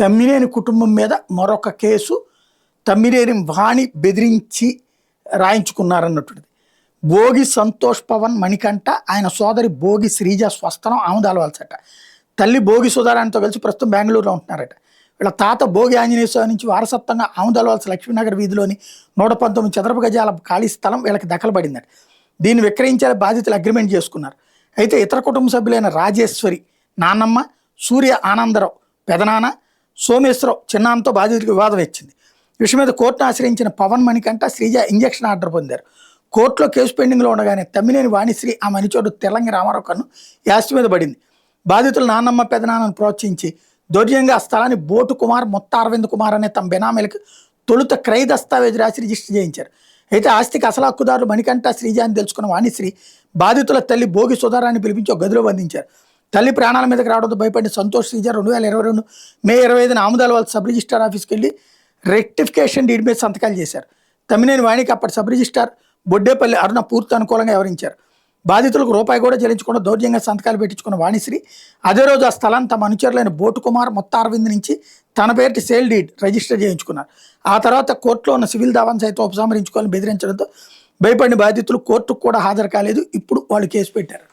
తమ్మినేని కుటుంబం మీద మరొక కేసు. తమ్మినేని వాణి బెదిరించి రాయించుకున్నారన్నటువంటిది. భోగి సంతోష్ పవన్ మణికంఠ, ఆయన సోదరి భోగి శ్రీజ స్వస్థలం ఆముదాలవలసట. తల్లి భోగి సుధారాణితో కలిసి ప్రస్తుతం బెంగళూరులో ఉంటున్నారట. వీళ్ళ తాత భోగి ఆంజనేయ స్వామి నుంచి వారసత్వంగా ఆముదాలవలస లక్ష్మీనగర్ వీధిలోని 119 చదరపు గజాల ఖాళీ స్థలం వీళ్ళకి దఖలు పడిందట. దీన్ని విక్రయించాలి బాధితులు అగ్రిమెంట్ చేసుకున్నారు. అయితే ఇతర కుటుంబ సభ్యులైన రాజేశ్వరి, నాన్నమ్మ, సూర్య ఆనందరావు పెదనాన్న, సోమేశ్వరరావు చిన్నాన్నతో బాధితులకు వివాదం వచ్చింది. విషయం మీద కోర్టును ఆశ్రయించిన పవన్ మణికంఠ, శ్రీజ ఇంజక్షన్ ఆర్డర్ పొందారు. కోర్టులో కేసు పెండింగ్లో ఉండగానే తమ్మినేని వాణిశ్రీ ఆ మణిచోడు తెలంగి రామారావు కన్ను యాస్తి మీద పడింది. బాధితులు నాన్నమ్మ పెదనాన్నను ప్రోత్సహించి దౌర్జన్యంగా ఆ స్థలాన్ని బోటు కుమార్, మొత్త అరవింద్ కుమార్ అనే తమ బెనామీలకు తొలుత క్రయ దస్తావేజ్ రాసి రిజిస్టర్ చేయించారు. అయితే ఆస్తికి అసలు హక్కుదారులు మణికంఠ, శ్రీజ అని తెలుసుకున్న వాణిశ్రీ బాధితుల తల్లి భోగి సుధారాన్ని పిలిపించి ఒక గదిలో బంధించారు. తల్లి ప్రాణాల మీదకి రావడంతో భయపడిన సంతోష్ శ్రీజ 2022 మే 25న ఆముదాలవలస సబ్ రిజిస్టార్ ఆఫీస్కి వెళ్ళి రెక్టిఫికేషన్ డీడ్ మీద సంతకాలు చేశారు. తమ్మినేని వాణికి అప్పటి సబ్ రిజిస్టార్ బొడ్డేపల్లి అరుణ పూర్తి అనుకూలంగా వివరించారు. బాధితులకు రూపాయి కూడా చెల్లించకుండా దౌర్జన్యంగా సంతకాలు పెట్టించుకున్న వాణిశ్రీ అదే రోజు ఆ స్థలాన్ని తమ అనుచరులైన బోటు కుమార్, మొత్త అరవింద్ నుంచి తన పేరిటి సేల్ డీడ్ రిజిస్టర్ చేయించుకున్నారు. ఆ తర్వాత కోర్టులో ఉన్న సివిల్ దావాను సైతం ఉపసంహరించుకోవాలని బెదిరించడంతో భయపడిన బాధితులు కోర్టుకు కూడా హాజరు కాలేదు. ఇప్పుడు వాళ్ళు కేసు పెట్టారు.